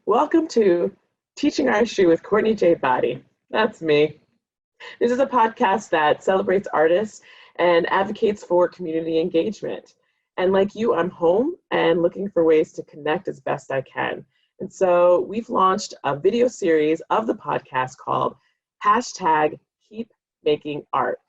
Welcome to Teaching Artistry with Courtney J. Body. That's me. This is a podcast that celebrates artists and advocates for community engagement. And like you, I'm home and looking for ways to connect as best I can. And so we've launched a video series of the podcast called hashtag Keep Making Art.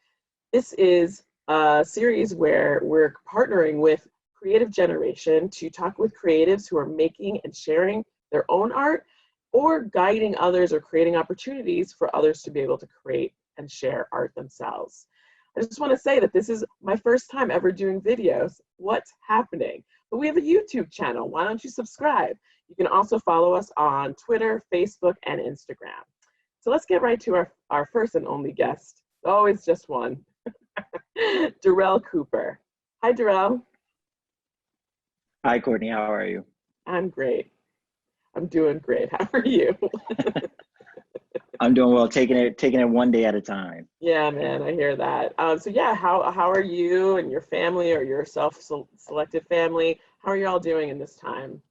This is a series where we're partnering with Creative Generation to talk with creatives who are making and sharing their own art or guiding others or creating opportunities for others to be able to create and share art themselves. I just want to say that this is my first time ever doing videos. What's happening? But we have a YouTube channel. Why don't you subscribe? You can also follow us on Twitter, Facebook, and Instagram. So let's get right to our first and only guest. Always just one. Durell Cooper. Hi, Durell. Hi, Courtney. How are you? I'm great. I'm doing great. How are you? I'm doing well, taking it one day at a time. Yeah, man, I hear that. So yeah, how are you and your family or your self-selected family? How are you all doing in this time?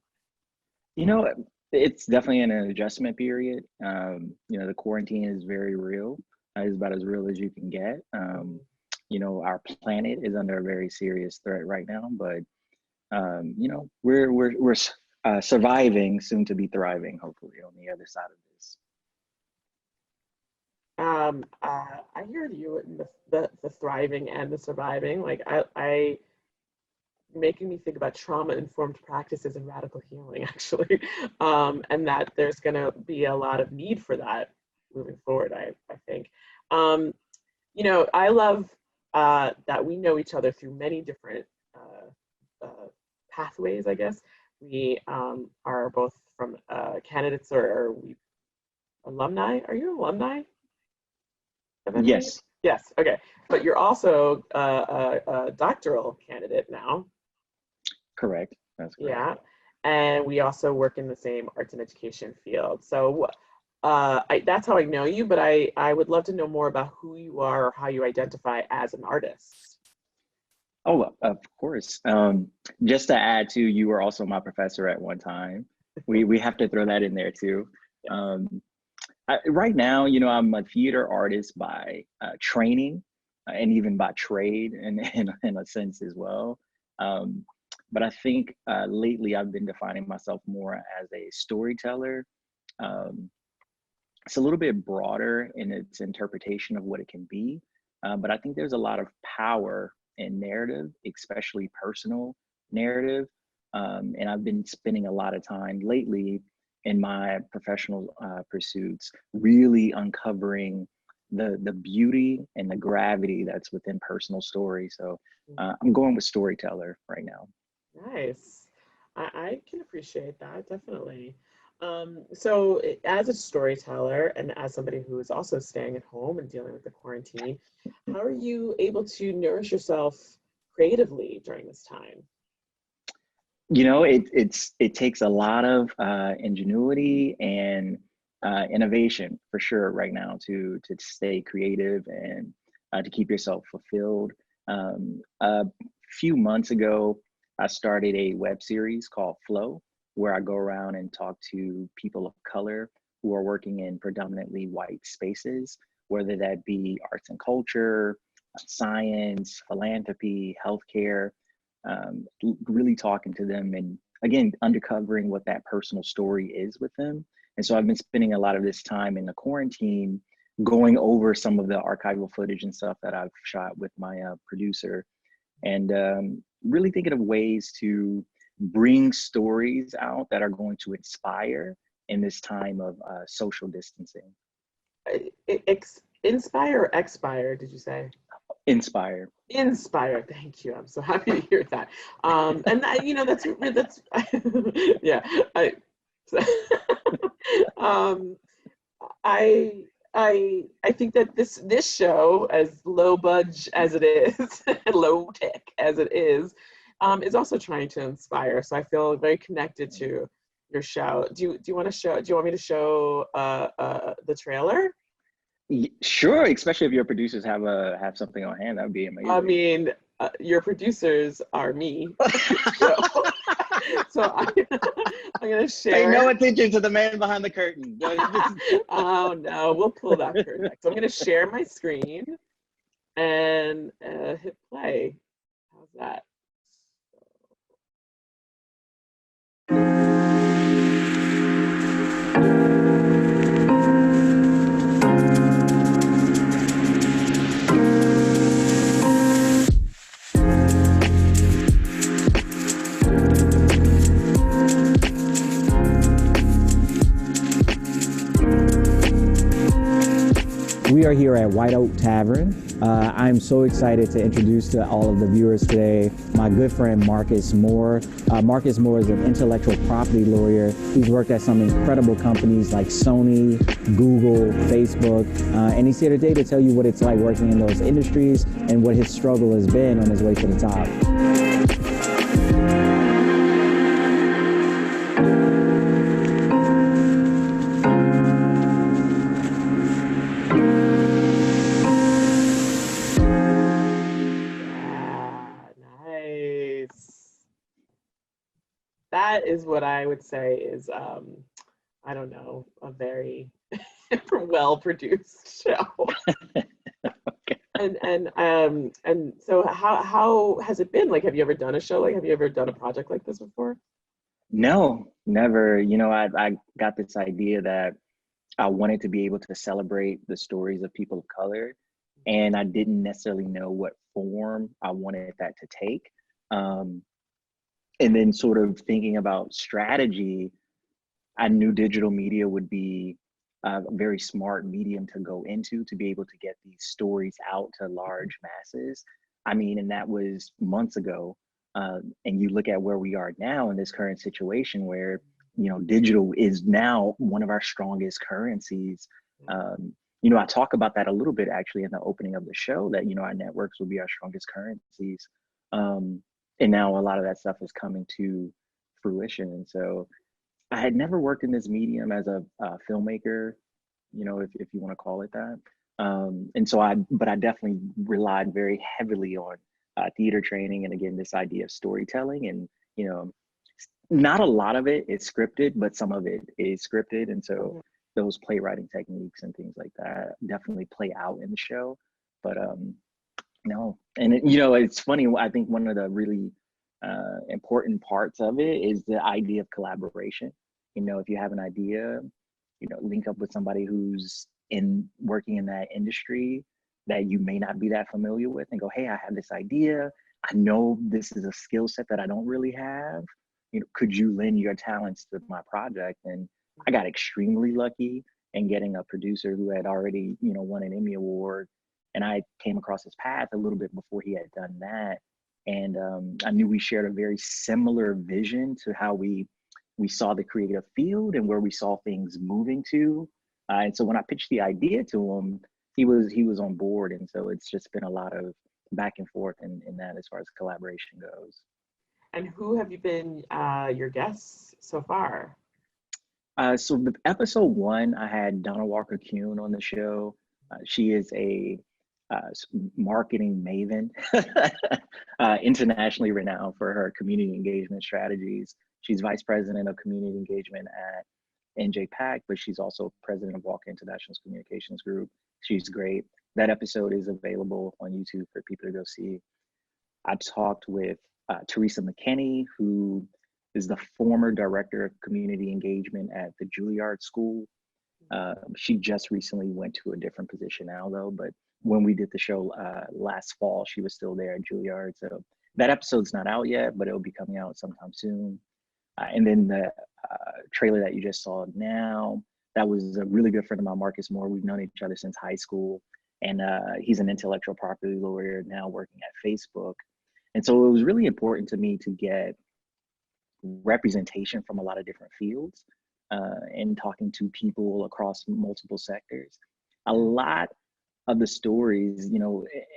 You know, it's definitely in an adjustment period. The quarantine is very real. It's about as real as you can get. Our planet is under a very serious threat right now, but we're surviving, soon to be thriving, hopefully, on the other side of this. I hear you in the thriving and the surviving. Like I making me think about trauma-informed practices and radical healing, actually, and that there's going to be a lot of need for that moving forward. I think. I love that we know each other through many different pathways, I guess. We are both from candidates or we alumni. Are you alumni? Yes. Yes. Okay. But you're also a doctoral candidate now. Correct. That's correct. Yeah. And we also work in the same arts and education field. So that's how I know you, but I would love to know more about who you are or how you identify as an artist. Oh, of course. Just to add to, you were also my professor at one time. We have to throw that in there too. Right now, I'm a theater artist by training and even by trade in a sense as well. But I think lately I've been defining myself more as a storyteller. It's a little bit broader in its interpretation of what it can be. But I think there's a lot of power in narrative, especially personal narrative. And I've been spending a lot of time lately in my professional pursuits, really uncovering the beauty and the gravity that's within personal story. So I'm going with storyteller right now. Nice. I can appreciate that, definitely. So as a storyteller and as somebody who is also staying at home and dealing with the quarantine, how are you able to nourish yourself creatively during this time? It takes a lot of ingenuity and innovation for sure right now to stay creative and to keep yourself fulfilled. A few months ago, I started a web series called Flow, where I go around and talk to people of color who are working in predominantly white spaces, whether that be arts and culture, science, philanthropy, healthcare, really talking to them and again, uncovering what that personal story is with them. And so I've been spending a lot of this time in the quarantine going over some of the archival footage and stuff that I've shot with my producer and really thinking of ways to bring stories out that are going to inspire in this time of social distancing. Inspire or expire, did you say? Inspire. Inspire. Thank you. I'm so happy to hear that. And that's yeah. I think that this show, as low budge as it is, low tech as it is also trying to inspire. So I feel very connected to your show. Do you want me to show the trailer? Sure, especially if your producers have something on hand, that would be amazing. I mean, your producers are me. So I'm gonna Pay no share. attention to the man behind the curtain. Oh no, we'll pull that curtain back. So I'm gonna share my screen and hit play. How's that? We are here at White Oak Tavern. I'm so excited to introduce to all of the viewers today my good friend Marcus Moore. Marcus Moore is an intellectual property lawyer. He's worked at some incredible companies like Sony, Google, Facebook, and he's here today to tell you what it's like working in those industries and what his struggle has been on his way to the top. That is what I would say is, I don't know, a very well produced show. Okay. And so how has it been? Like, have you ever done a show? Like, have you ever done a project like this before? No, never. I got this idea that I wanted to be able to celebrate the stories of people of color, and I didn't necessarily know what form I wanted that to take. And then sort of thinking about strategy, I knew digital media would be a very smart medium to go into to be able to get these stories out to large masses. I mean, and that was months ago. And you look at where we are now in this current situation where, digital is now one of our strongest currencies. I talk about that a little bit actually in the opening of the show that, our networks will be our strongest currencies. And now a lot of that stuff is coming to fruition. And so I had never worked in this medium as a filmmaker, if you want to call it that. And so but I definitely relied very heavily on theater training. And again, this idea of storytelling and, not a lot of it is scripted, but some of it is scripted. And so those playwriting techniques and things like that definitely play out in the show. But no, and it's funny. I think one of the really important parts of it is the idea of collaboration. If you have an idea, link up with somebody who's working in that industry that you may not be that familiar with, and go, hey, I have this idea. I know this is a skill set that I don't really have. Could you lend your talents to my project? And I got extremely lucky in getting a producer who had already, won an Emmy Award. And I came across his path a little bit before he had done that. And I knew we shared a very similar vision to how we saw the creative field and where we saw things moving to. And so when I pitched the idea to him, he was on board. And so it's just been a lot of back and forth in that as far as collaboration goes. And who have you been your guests so far? So with episode 1, I had Donna Walker-Kuhn on the show. She is a marketing maven, internationally renowned for her community engagement strategies. She's vice president of community engagement at NJPAC, but she's also president of Walker International's communications group. She's great. That episode is available on YouTube for people to go see. I talked with Teresa McKinney, who is the former director of community engagement at the Juilliard School. She just recently went to a different position now, though, but when we did the show last fall, she was still there at Juilliard. So that episode's not out yet, but it'll be coming out sometime soon. And then the trailer that you just saw now, that was a really good friend of mine, Marcus Moore. We've known each other since high school. And he's an intellectual property lawyer now working at Facebook. And so it was really important to me to get representation from a lot of different fields and talking to people across multiple sectors. A lot of the stories,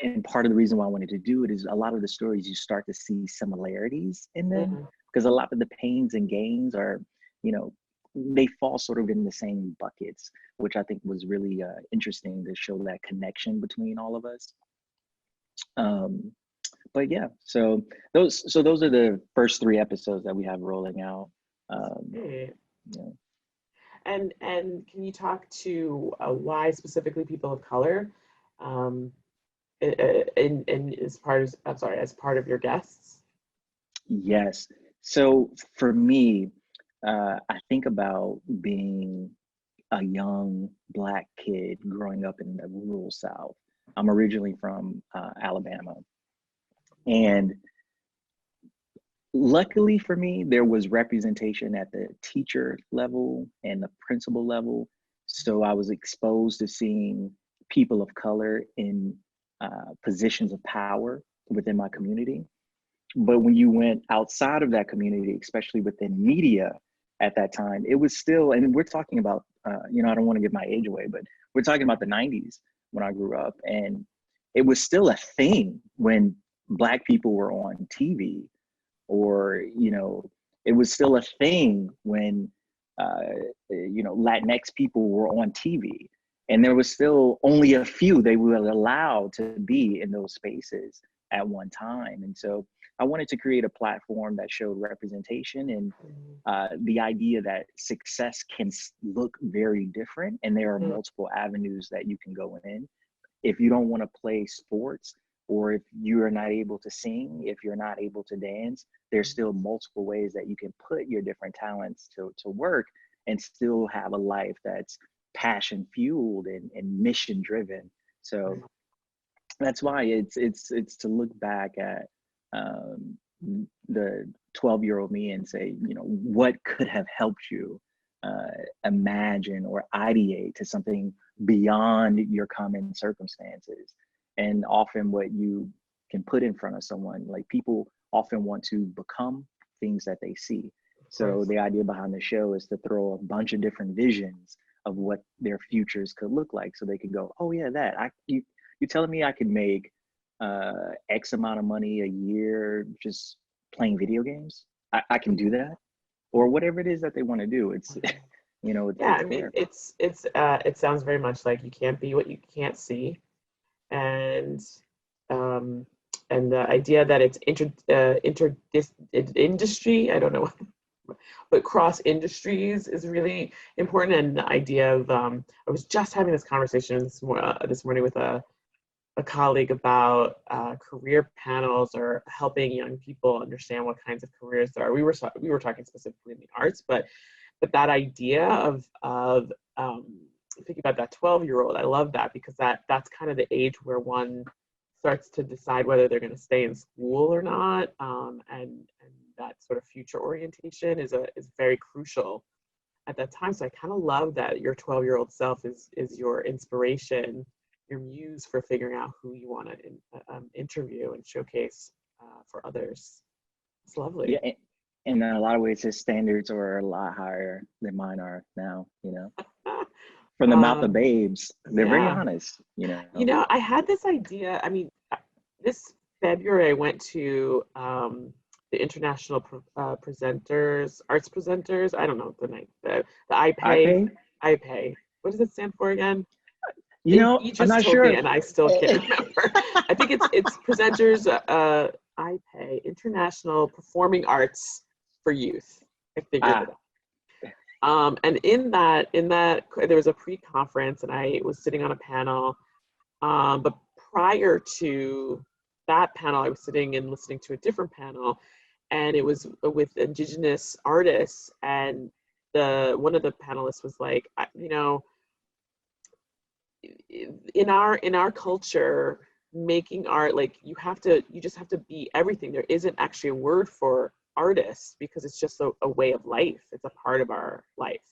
and part of the reason why I wanted to do it is a lot of the stories you start to see similarities in them because a lot of the pains and gains are, they fall sort of in the same buckets, which I think was really interesting to show that connection between all of us. But yeah, so those are the first 3 episodes that we have rolling out. Great. Yeah. And can you talk to why specifically people of color um, in as part of, I'm sorry, as part of your guests? Yes. So for me, I think about being a young Black kid growing up in the rural South. I'm originally from Alabama. And luckily for me, there was representation at the teacher level and the principal level. So I was exposed to seeing people of color in positions of power within my community. But when you went outside of that community, especially within media at that time, it was still, and we're talking about, I don't want to give my age away, but we're talking about the 90s when I grew up. And it was still a thing when Black people were on TV, or, it was still a thing when, Latinx people were on TV. And there was still only a few they were allowed to be in those spaces at one time. And so I wanted to create a platform that showed representation and the idea that success can look very different, and there are multiple avenues that you can go in. If you don't want to play sports, or if you are not able to sing, if you're not able to dance, there's still multiple ways that you can put your different talents to work and still have a life that's passion fueled and mission driven. So that's why it's to look back at the 12-year-old me and say, what could have helped you imagine or ideate to something beyond your common circumstances. And often what you can put in front of someone, like, people often want to become things that they see. So the idea behind the show is to throw a bunch of different visions of what their futures could look like, so they could go, oh yeah, you're telling me I could make X amount of money a year just playing video games? I can do that, or whatever it is that they want to do. It's Yeah, I mean, it sounds very much like you can't be what you can't see, and um, and the idea that it's industry, I don't know, but cross industries is really important. And the idea of I was just having this conversation this morning with a colleague about career panels, or helping young people understand what kinds of careers there are. We were talking specifically in the arts, but that idea of thinking about that 12-year-old, I love that, because that's kind of the age where one starts to decide whether they're going to stay in school or not, and that sort of future orientation is very crucial at that time. So I kind of love that your 12-year-old self is your inspiration, your muse for figuring out who you want to interview and showcase for others. It's lovely. Yeah, and in a lot of ways, his standards are a lot higher than mine are now. From the mouth of babes, they're very honest. I had this idea. I mean, this February I went to the International Arts Presenters. I don't know the name. The IPay. What does it stand for again? You just I'm not told sure. me, and I still can't remember. I think it's presenters. IPay, International Performing Arts for Youth. I figured it out. And in that, there was a pre-conference, and I was sitting on a panel. But prior to that panel, I was sitting and listening to a different panel, and it was with Indigenous artists. And one of the panelists was like, in our culture, making art, like, you just have to be everything. There isn't actually a word for artists, because it's just a way of life. It's a part of our life.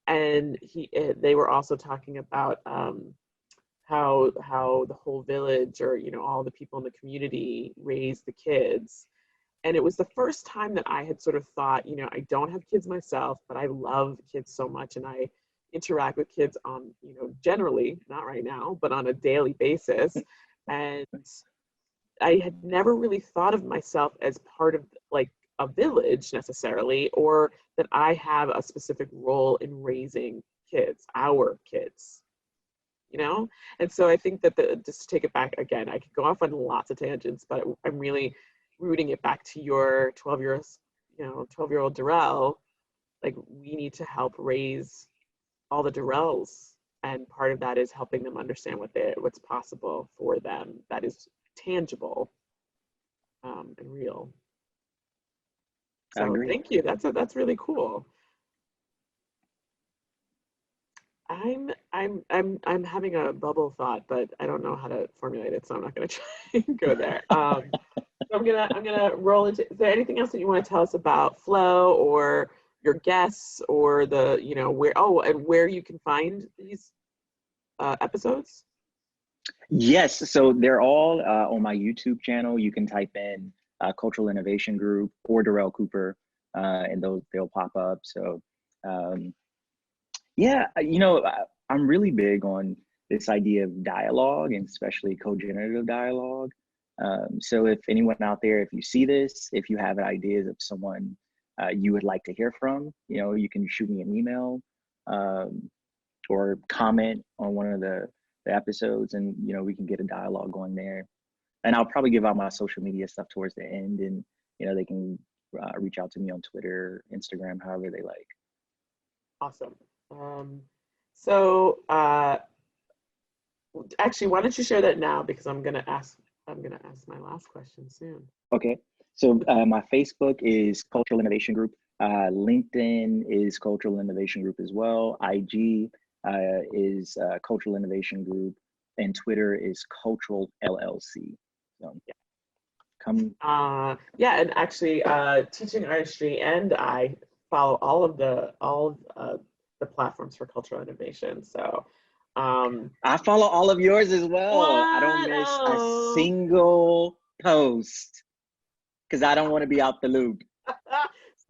And they were also talking about how the whole village, or all the people in the community, raise the kids. And it was the first time that I had sort of thought, I don't have kids myself, but I love kids so much, and I interact with kids on, generally, not right now, but on a daily basis. And I had never really thought of myself as part of, like, a village necessarily, or that I have a specific role in raising kids, our kids, And so I think that just to take it back again, I could go off on lots of tangents, but I'm really rooting it back to your 12-year-old Durell, like we need to help raise all the Durells, and part of that is helping them understand what's possible for them that is tangible and real. I So agree. thank you. That's really cool. I'm having a bubble thought, but I don't know how to formulate it, so I'm not going to try and go there. So I'm gonna roll into. Is there anything else that you want to tell us about Flow or your guests or the where and where you can find these episodes? Yes, so they're all on my YouTube channel. You can type in Cultural Innovation Group or Durell Cooper, and they'll pop up. So yeah, I'm really big on this idea of dialogue, and especially co-generative dialogue. So if anyone out there, if you see this, if you have ideas of someone you would like to hear from, you can shoot me an email or comment on one of the episodes, and we can get a dialogue going there. And I'll probably give out my social media stuff towards the end, and they can reach out to me on Twitter, Instagram, however they like. Awesome. So actually, why don't you share that now, because I'm gonna ask my last question soon. Okay. So my Facebook is Cultural Innovation Group. LinkedIn is Cultural Innovation Group as well. IG is Cultural Innovation Group, and Twitter is Cultural LLC. So yeah. Come. Yeah, and actually, Teaching Artistry and I follow all of the platforms for cultural innovation. So I follow all of yours as well. What? I don't miss a single post because I don't want to be out the loop.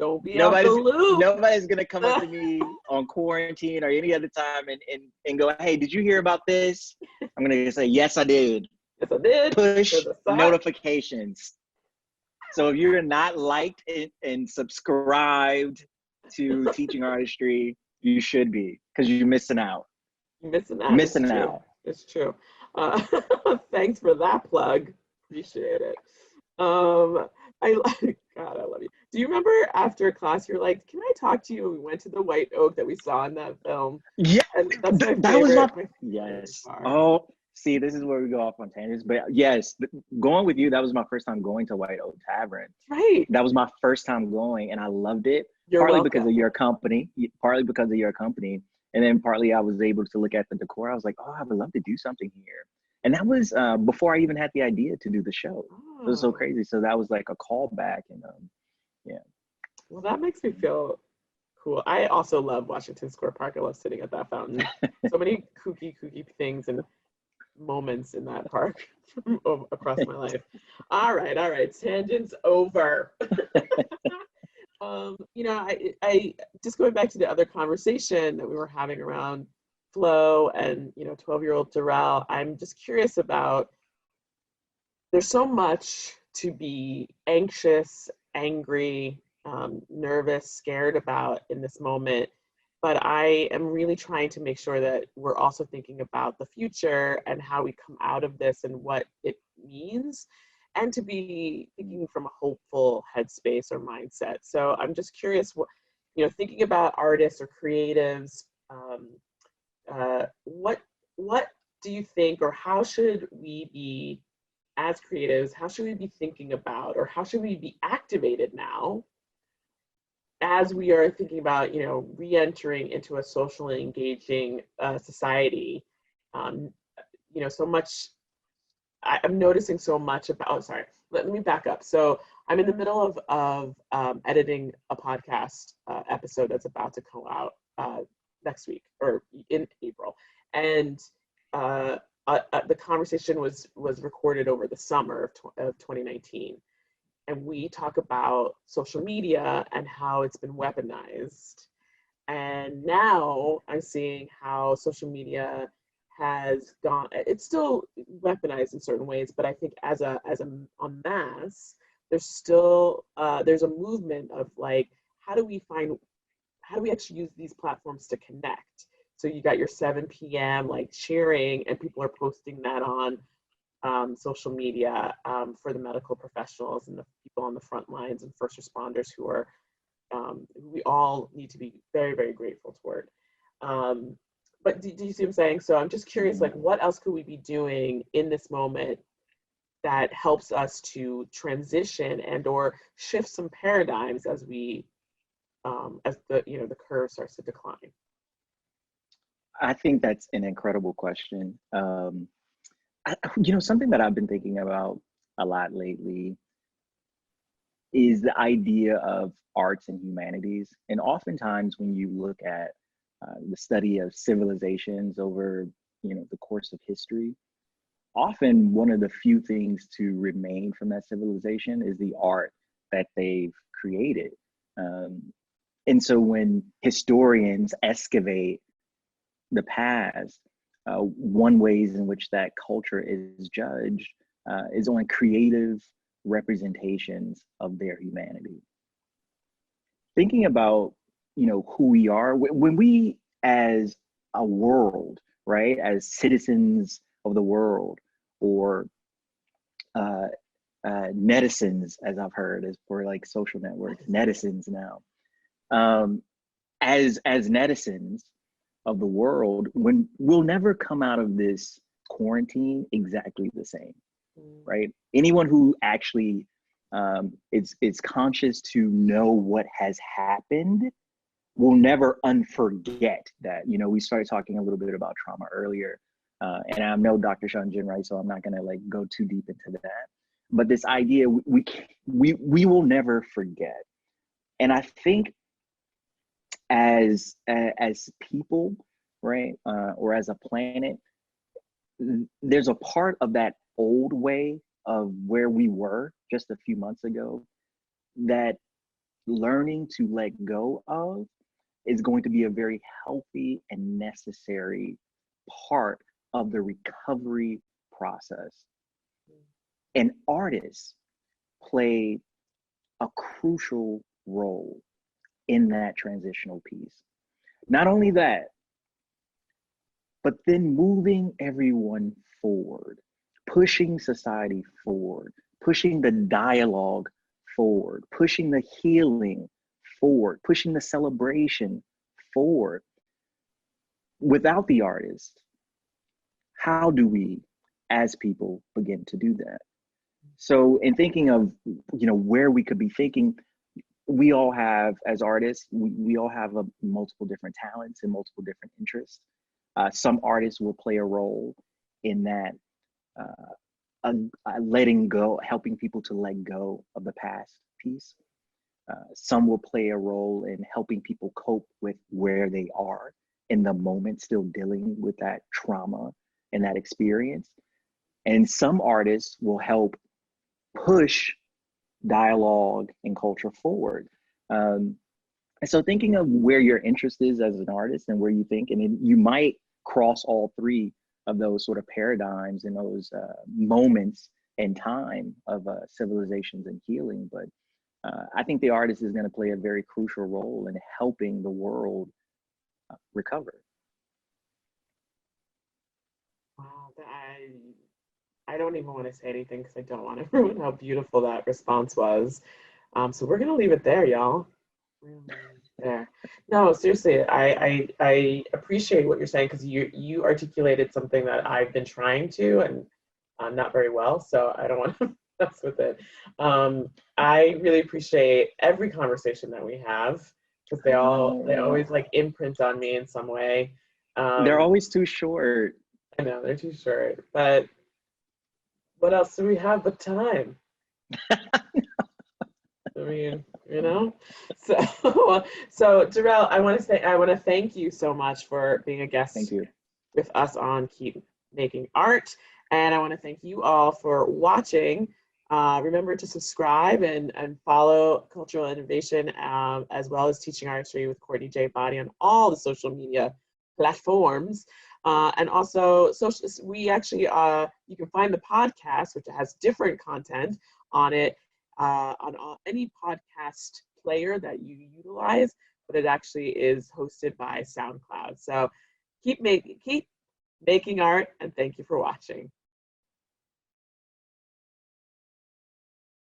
Don't be out the loop. Nobody's gonna come up to me on quarantine or any other time and go, "Hey, did you hear about this?" I'm gonna say, "Yes, I did." Yes, I did. Push notifications. So if you're not liked and subscribed to Teaching Artistry, you should be, because you're missing out. You're missing out. Missing out. It's true. Thanks for that plug. Appreciate it. God, I love you. Do you remember after class you're like, "Can I talk to you?" We went to the White Oak that we saw in that film. Yeah, and that's my that was my yes. Oh, see, this is where we go off on tangents. But yes, going with you, that was my first time going to White Oak Tavern. Right. That was my first time going, and I loved it. You're partly welcome. because of your company, and then partly I was able to look at the decor. I was like, "Oh, I would love to do something here." And that was before I even had the idea to do the show. It was so crazy. So that was like a callback, and yeah. Well, that makes me feel cool. I also love Washington Square Park. I love sitting at that fountain. So many kooky things and moments in that park across my life. All right. Tangents over. I just going back to the other conversation that we were having around Flow and 12-year-old Durell. I'm just curious about. There's so much to be anxious, angry, nervous, scared about in this moment, but I am really trying to make sure that we're also thinking about the future and how we come out of this and what it means, and to be thinking from a hopeful headspace or mindset. So I'm just curious, thinking about artists or creatives, what do you think, or how should we be, as creatives, how should we be thinking about, or how should we be activated now as we are thinking about, re-entering into a socially engaging society? So much, I'm noticing so much about, sorry, let me back up. So I'm in the middle of editing a podcast episode that's about to come out next week or in April. And the conversation was recorded over the summer of 2019. And we talk about social media and how it's been weaponized. And now I'm seeing how social media has gone, it's still weaponized in certain ways, but I think as a mass, there's still, there's a movement of like, how do we actually use these platforms to connect? So you got your 7 p.m. like cheering, and people are posting that on social media for the medical professionals and the people on the front lines and first responders who are we all need to be very, very grateful toward. But do you see what I'm saying? So I'm just curious, like, what else could we be doing in this moment that helps us to transition and or shift some paradigms as we, as the, the curve starts to decline? I think that's an incredible question. Something that I've been thinking about a lot lately is the idea of arts and humanities. And oftentimes when you look at the study of civilizations over, the course of history, often one of the few things to remain from that civilization is the art that they've created. And so when historians excavate the past, one ways in which that culture is judged is on creative representations of their humanity. Thinking about, who we are, when we as a world, right, as citizens of the world, or netizens, as I've heard, as for like social networks, netizens now. As netizens of the world, when we'll never come out of this quarantine exactly the same, right? Anyone who actually is conscious to know what has happened will never unforget that. We started talking a little bit about trauma earlier, and I'm no Dr. Shanjin, right? So I'm not gonna like go too deep into that. But this idea, we will never forget. And I think as people, right, or as a planet, there's a part of that old way of where we were just a few months ago that learning to let go of is going to be a very healthy and necessary part of the recovery process. And artists play a crucial role in that transitional piece. Not only that, but then moving everyone forward, pushing society forward, pushing the dialogue forward, pushing the healing forward, pushing the celebration forward. Without the artist, how do we as people begin to do that? So in thinking of, where we could be thinking, we all have, as artists, we all have multiple different talents and multiple different interests. Some artists will play a role in that, letting go, helping people to let go of the past piece. Some will play a role in helping people cope with where they are in the moment, still dealing with that trauma and that experience. And some artists will help push dialogue and culture forward. And so thinking of where your interest is as an artist and where you think, and you might cross all three of those sort of paradigms and those moments in time of civilizations and healing. But I think the artist is going to play a very crucial role in helping the world recover. Wow, I don't even want to say anything because I don't want to ruin how beautiful that response was. So we're gonna leave it there, y'all. There. No, seriously, I appreciate what you're saying because you articulated something that I've been trying to and not very well. So I don't want to mess with it. I really appreciate every conversation that we have because they always like imprint on me in some way. They're always too short. I know they're too short, but what else do we have but time? I mean, So Durell, I want to thank you so much for being a guest with us on Keep Making Art, and I want to thank you all for watching. Remember to subscribe and follow Cultural Innovation, as well as Teaching Artistry with Courtney J. Body on all the social media platforms. And also, we actually, you can find the podcast, which has different content on it, on any podcast player that you utilize, but it actually is hosted by SoundCloud. So keep making art, and thank you for watching.